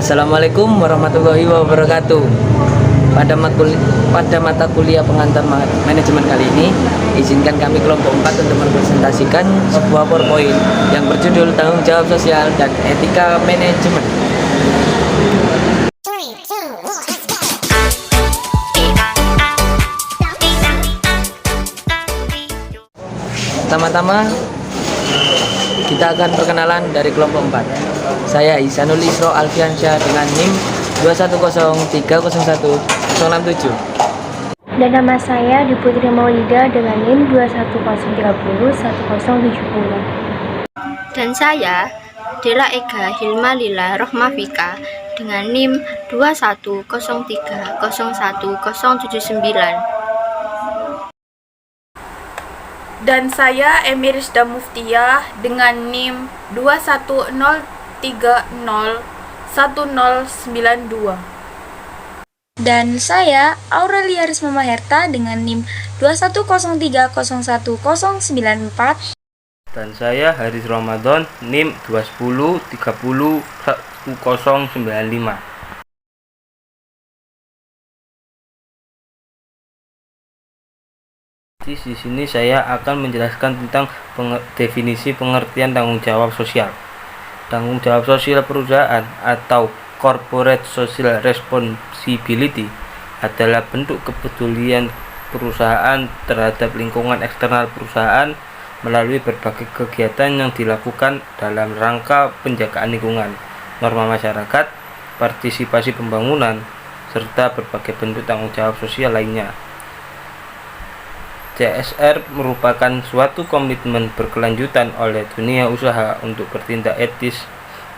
Assalamualaikum warahmatullahi wabarakatuh. Pada mata kuliah pengantar manajemen kali ini, izinkan kami kelompok 4 untuk mempresentasikan sebuah PowerPoint yang berjudul Tanggung Jawab Sosial dan Etika Manajemen. Pertama-tama kita akan perkenalan dari kelompok 4. Saya Ihsanul Isro Alfiansyah dengan NIM 210301067. Dan nama saya Diputri Maulida dengan NIM 210301070. Dan saya Dela Ega Hilma Lila Rohmafika dengan NIM 210301079. Dan saya Emirisda Muftiyah dengan NIM 210301092. Dan saya Aurelia Risma Maherta dengan NIM 210301094. Dan saya Haris Ramadan NIM 210301095. Di sini saya akan menjelaskan tentang definisi pengertian tanggung jawab sosial. Tanggung jawab sosial perusahaan atau Corporate Social Responsibility adalah bentuk kepedulian perusahaan terhadap lingkungan eksternal perusahaan melalui berbagai kegiatan yang dilakukan dalam rangka penjagaan lingkungan, norma masyarakat, partisipasi pembangunan, serta berbagai bentuk tanggung jawab sosial lainnya. CSR merupakan suatu komitmen berkelanjutan oleh dunia usaha untuk bertindak etis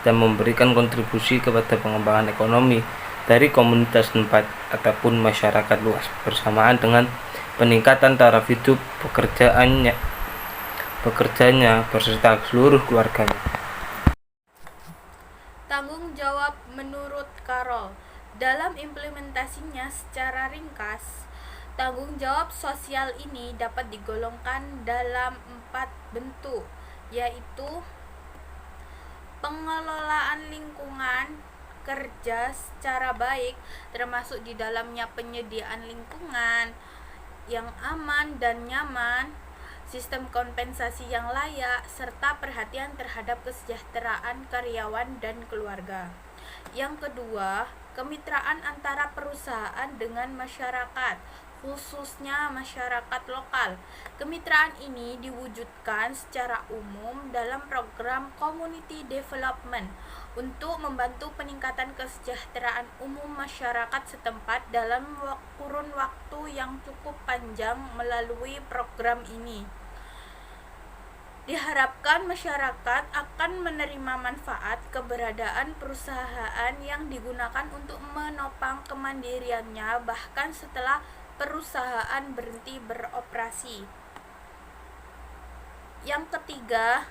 dan memberikan kontribusi kepada pengembangan ekonomi dari komunitas tempat ataupun masyarakat luas bersamaan dengan peningkatan taraf hidup pekerjanya beserta seluruh keluarganya. Tanggung jawab menurut Carroll. Dalam implementasinya secara ringkas, tanggung jawab sosial ini dapat digolongkan dalam 4 bentuk, yaitu pengelolaan lingkungan kerja secara baik, termasuk di dalamnya penyediaan lingkungan yang aman dan nyaman, sistem kompensasi yang layak, serta perhatian terhadap kesejahteraan karyawan dan keluarga. Yang kedua, kemitraan antara perusahaan dengan masyarakat, khususnya masyarakat lokal. Kemitraan ini diwujudkan secara umum dalam program community development untuk membantu peningkatan kesejahteraan umum masyarakat setempat dalam kurun waktu yang cukup panjang. Melalui program ini diharapkan masyarakat akan menerima manfaat keberadaan perusahaan yang digunakan untuk menopang kemandiriannya bahkan setelah perusahaan berhenti beroperasi. Yang ketiga,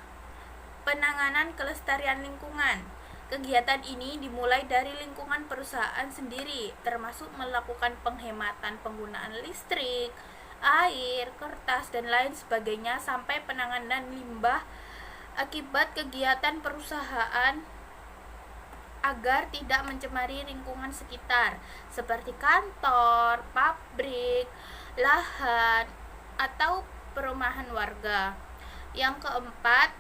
penanganan kelestarian lingkungan. Kegiatan ini dimulai dari lingkungan perusahaan sendiri, termasuk melakukan penghematan penggunaan listrik, air, kertas, dan lain sebagainya, sampai penanganan limbah akibat kegiatan perusahaan agar tidak mencemari lingkungan sekitar seperti kantor, pabrik, lahan, atau perumahan warga. Yang keempat,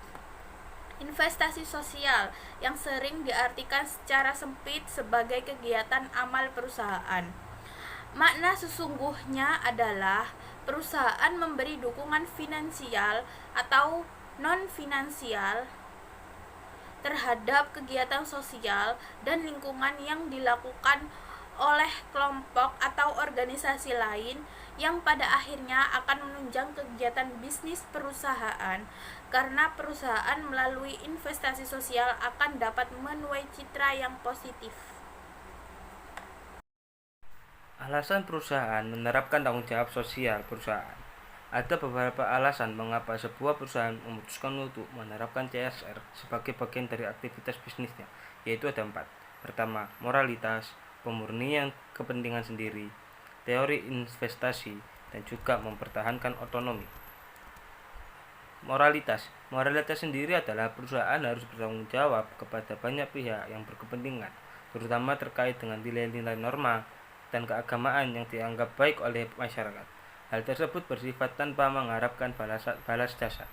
investasi sosial yang sering diartikan secara sempit sebagai kegiatan amal perusahaan. Makna sesungguhnya adalah perusahaan memberi dukungan finansial atau non-finansial terhadap kegiatan sosial dan lingkungan yang dilakukan oleh kelompok atau organisasi lain yang pada akhirnya akan menunjang kegiatan bisnis perusahaan, karena perusahaan melalui investasi sosial akan dapat menuai citra yang positif. Alasan perusahaan menerapkan tanggung jawab sosial perusahaan. Ada beberapa alasan mengapa sebuah perusahaan memutuskan untuk menerapkan CSR sebagai bagian dari aktivitas bisnisnya, yaitu ada 4. Pertama, moralitas, pemurnian kepentingan sendiri, teori investasi, dan juga mempertahankan otonomi. Moralitas sendiri adalah perusahaan harus bertanggung jawab kepada banyak pihak yang berkepentingan, terutama terkait dengan nilai-nilai norma dan keagamaan yang dianggap baik oleh masyarakat. Hal tersebut bersifat tanpa mengharapkan balas jasa.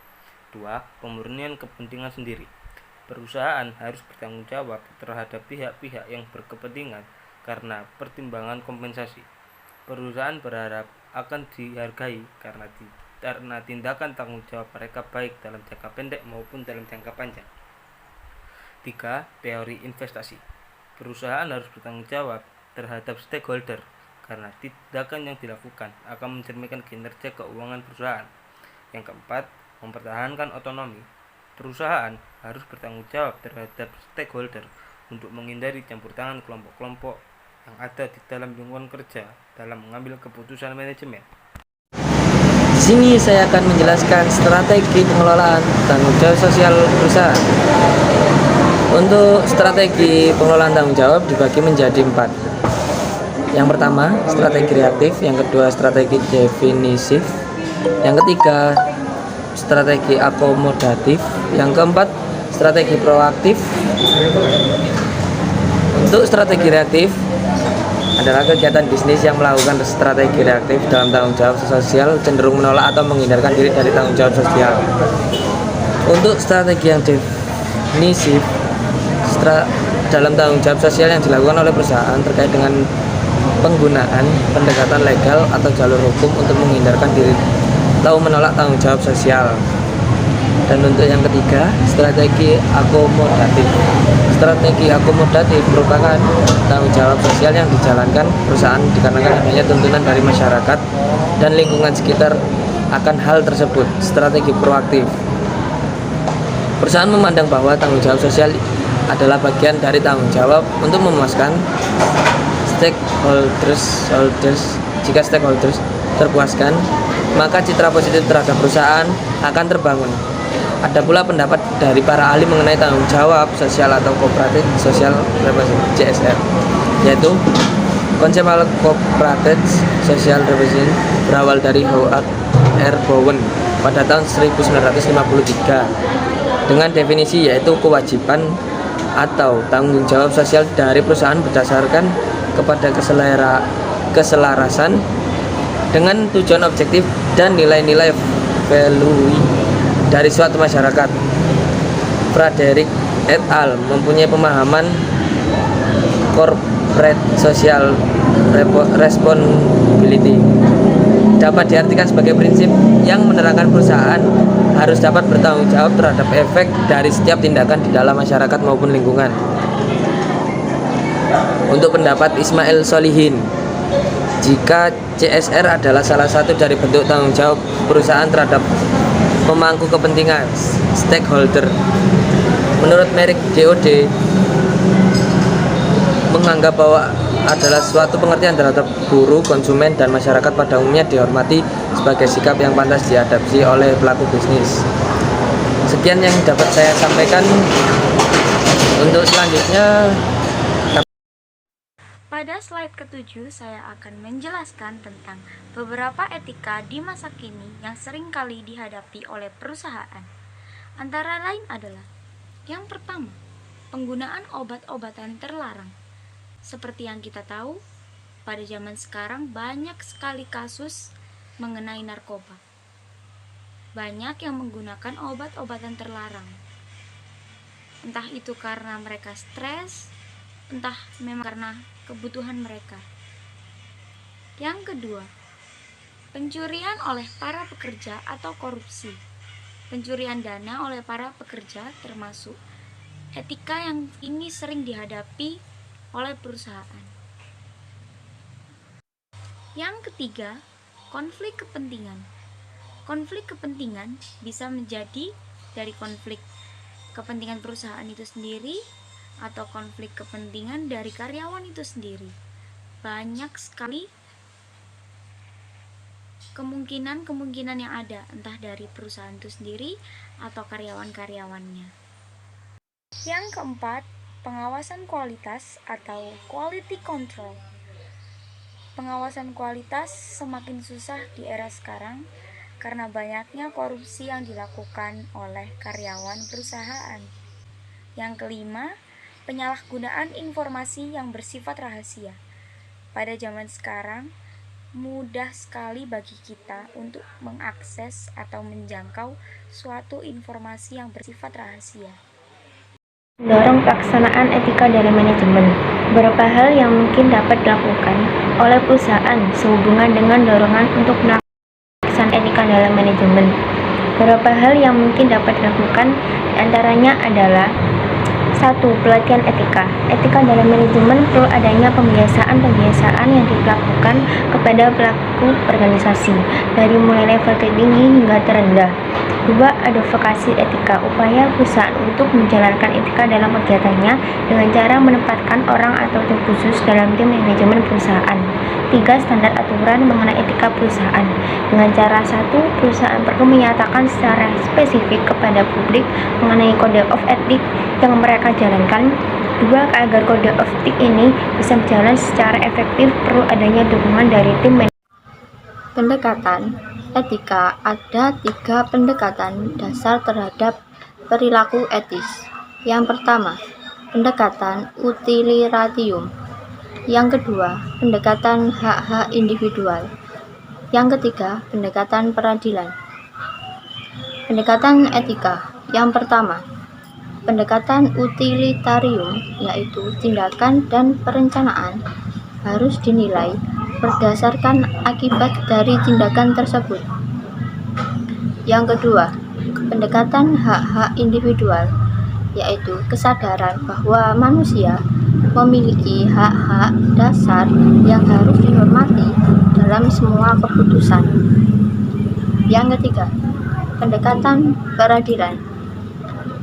2. Pemurnian kepentingan sendiri. Perusahaan harus bertanggung jawab terhadap pihak-pihak yang berkepentingan karena pertimbangan kompensasi. Perusahaan berharap akan dihargai karena tindakan tanggung jawab mereka baik dalam jangka pendek maupun dalam jangka panjang. 3. Teori investasi. Perusahaan harus bertanggung jawab terhadap stakeholder karena tindakan yang dilakukan akan mencerminkan kinerja keuangan perusahaan. Yang keempat, mempertahankan otonomi. Perusahaan harus bertanggung jawab terhadap stakeholder untuk menghindari campur tangan kelompok-kelompok yang ada di dalam lingkungan kerja dalam mengambil keputusan manajemen. Di sini saya akan menjelaskan strategi pengelolaan tanggung jawab sosial perusahaan. Untuk strategi pengelolaan tanggung jawab dibagi menjadi 4. Yang pertama, strategi reaktif. Yang kedua, strategi definisif. Yang ketiga, strategi akomodatif. Yang keempat, strategi proaktif. Untuk strategi reaktif adalah kegiatan bisnis yang melakukan strategi reaktif dalam tanggung jawab sosial cenderung menolak atau menghindarkan diri dari tanggung jawab sosial. Untuk strategi yang definisif dalam tanggung jawab sosial yang dilakukan oleh perusahaan terkait dengan penggunaan pendekatan legal atau jalur hukum untuk menghindarkan diri atau menolak tanggung jawab sosial. Dan untuk yang ketiga, strategi akomodatif. Strategi akomodatif merupakan tanggung jawab sosial yang dijalankan perusahaan dikarenakan adanya tuntunan dari masyarakat dan lingkungan sekitar akan hal tersebut. Strategi proaktif. Perusahaan memandang bahwa tanggung jawab sosial adalah bagian dari tanggung jawab untuk memuaskan stakeholders. Jika stakeholders terpuaskan, maka citra positif terhadap perusahaan akan terbangun. Ada pula pendapat dari para ahli mengenai tanggung jawab sosial atau cooperative social responsibility (CSR), yaitu konsep cooperative social responsibility berawal dari Howard R. Bowen pada tahun 1953 dengan definisi yaitu kewajiban atau tanggung jawab sosial dari perusahaan berdasarkan kepada keselarasan dengan tujuan objektif dan nilai-nilai value dari suatu masyarakat. Frederick et al. Mempunyai pemahaman corporate social responsibility dapat diartikan sebagai prinsip yang menerangkan perusahaan harus dapat bertanggung jawab terhadap efek dari setiap tindakan di dalam masyarakat maupun lingkungan. Untuk pendapat Ismail Solihin, jika CSR adalah salah satu dari bentuk tanggung jawab perusahaan terhadap pemangku kepentingan stakeholder. Menurut Merrick DOD menganggap bahwa adalah suatu pengertian terhadap buruh, konsumen, dan masyarakat pada umumnya dihormati sebagai sikap yang pantas diadopsi oleh pelaku bisnis. Sekian yang dapat saya sampaikan. Untuk selanjutnya, Pada slide ke-7, saya akan menjelaskan tentang beberapa etika di masa kini yang sering kali dihadapi oleh perusahaan. Antara lain adalah: yang pertama, penggunaan obat-obatan terlarang. Seperti yang kita tahu, pada zaman sekarang banyak sekali kasus mengenai narkoba. Banyak yang menggunakan obat-obatan terlarang. Entah itu karena mereka stres, entah memang karena kebutuhan mereka. Yang kedua, pencurian oleh para pekerja atau korupsi. Pencurian dana oleh para pekerja termasuk etika yang ini sering dihadapi oleh perusahaan. Yang ketiga, konflik kepentingan. Konflik kepentingan bisa menjadi dari konflik kepentingan perusahaan itu sendiri atau konflik kepentingan dari karyawan itu sendiri. Banyak sekali kemungkinan yang ada, entah dari perusahaan itu sendiri atau karyawan-karyawannya. Yang keempat, pengawasan kualitas atau quality control. Pengawasan kualitas semakin susah di era sekarang karena banyaknya korupsi yang dilakukan oleh karyawan perusahaan. Yang kelima, penyalahgunaan informasi yang bersifat rahasia. Pada zaman sekarang, mudah sekali bagi kita untuk mengakses atau menjangkau suatu informasi yang bersifat rahasia. Mendorong pelaksanaan etika dalam manajemen. Beberapa hal yang mungkin dapat dilakukan oleh perusahaan sehubungan dengan dorongan untuk pelaksanaan etika dalam manajemen. Beberapa hal yang mungkin dapat dilakukan diantaranya adalah 1. Pelatihan etika. Etika dalam manajemen perlu adanya pembiasaan-pembiasaan yang dilakukan kepada pelaku organisasi, dari mulai level tertinggi hingga terendah. 2. Advokasi etika. Upaya perusahaan untuk menjalankan etika dalam kegiatannya dengan cara menempatkan orang atau tim khusus dalam tim manajemen perusahaan. 3. Standar aturan mengenai etika perusahaan. Dengan cara 1. Perusahaan perlu menyatakan secara spesifik kepada publik mengenai kode of ethics yang mereka jalankan. 2. Agar kode of ethics ini bisa berjalan secara efektif, perlu adanya dukungan dari tim manajemen. Pendekatan etika. Ada 3 pendekatan dasar terhadap perilaku etis. Yang pertama, pendekatan utilitarian. Yang kedua, pendekatan hak-hak individual. Yang ketiga, pendekatan peradilan. Pendekatan etika. Yang pertama, pendekatan utilitarian, yaitu tindakan dan perencanaan harus dinilai berdasarkan akibat dari tindakan tersebut. Yang kedua, pendekatan hak-hak individual, yaitu kesadaran bahwa manusia memiliki hak-hak dasar yang harus dihormati dalam semua keputusan. Yang ketiga, pendekatan peradilan,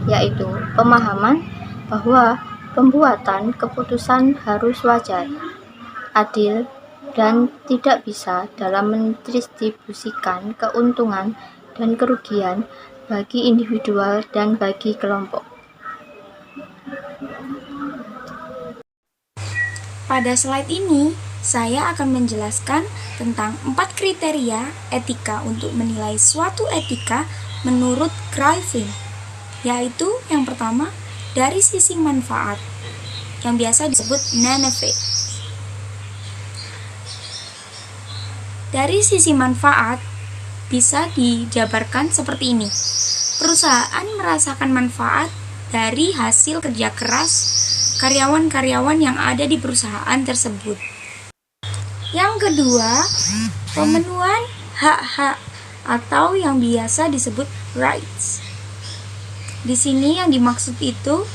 yaitu pemahaman bahwa pembuatan keputusan harus wajar, adil, dan tidak bisa dalam mendistribusikan keuntungan dan kerugian bagi individual dan bagi kelompok. Pada slide ini, saya akan menjelaskan tentang 4 kriteria etika untuk menilai suatu etika menurut Griffin, yaitu yang pertama, dari sisi manfaat, yang biasa disebut benefit. Dari sisi manfaat, bisa dijabarkan seperti ini. Perusahaan merasakan manfaat dari hasil kerja keras karyawan-karyawan yang ada di perusahaan tersebut. Yang kedua, pemenuhan hak-hak atau yang biasa disebut rights. Di sini yang dimaksud itu,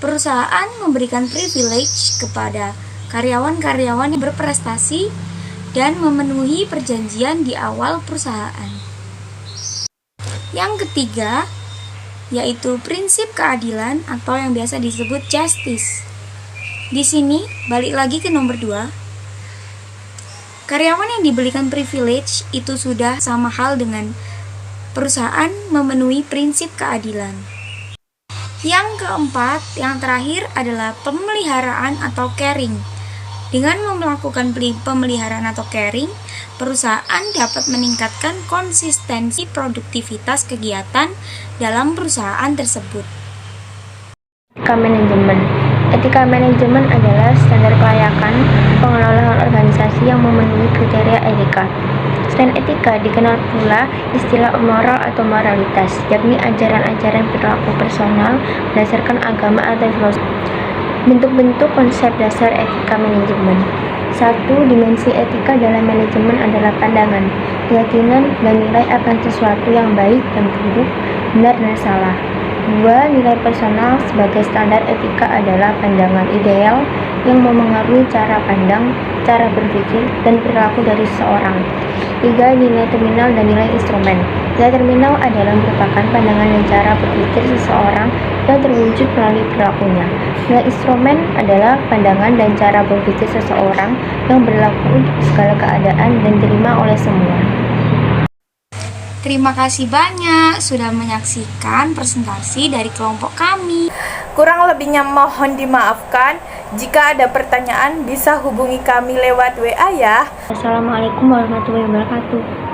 perusahaan memberikan privilege kepada karyawan-karyawan yang berprestasi dan memenuhi perjanjian di awal perusahaan. Yang ketiga, yaitu prinsip keadilan atau yang biasa disebut justice. Di sini, balik lagi ke nomor 2. Karyawan yang diberikan privilege itu sudah sama hal dengan perusahaan memenuhi prinsip keadilan. Yang keempat, yang terakhir adalah pemeliharaan atau caring. Dengan melakukan pemeliharaan atau caring, perusahaan dapat meningkatkan konsistensi produktivitas kegiatan dalam perusahaan tersebut. Etika manajemen. Etika manajemen adalah standar kelayakan pengelolaan organisasi yang memenuhi kriteria etika. Selain etika, dikenal pula istilah moral atau moralitas, yakni ajaran-ajaran perilaku personal berdasarkan agama atau filosofi. Bentuk-bentuk konsep dasar etika manajemen. 1. Dimensi etika dalam manajemen adalah pandangan, keyakinan, dan nilai akan sesuatu yang baik dan buruk, benar dan salah. 2. Nilai personal sebagai standar etika adalah pandangan ideal yang memengaruhi cara pandang, cara berpikir, dan perilaku dari seseorang. 3. Nilai terminal dan nilai instrumen. Nilai terminal adalah merupakan pandangan dan cara berpikir seseorang yang terwujud melalui perilakunya. Nilai instrumen adalah pandangan dan cara berpikir seseorang yang berlaku untuk segala keadaan dan diterima oleh semua. Terima kasih banyak sudah menyaksikan presentasi dari kelompok kami. Kurang lebihnya mohon dimaafkan. Jika ada pertanyaan bisa hubungi kami lewat WA ya. Assalamualaikum warahmatullahi wabarakatuh.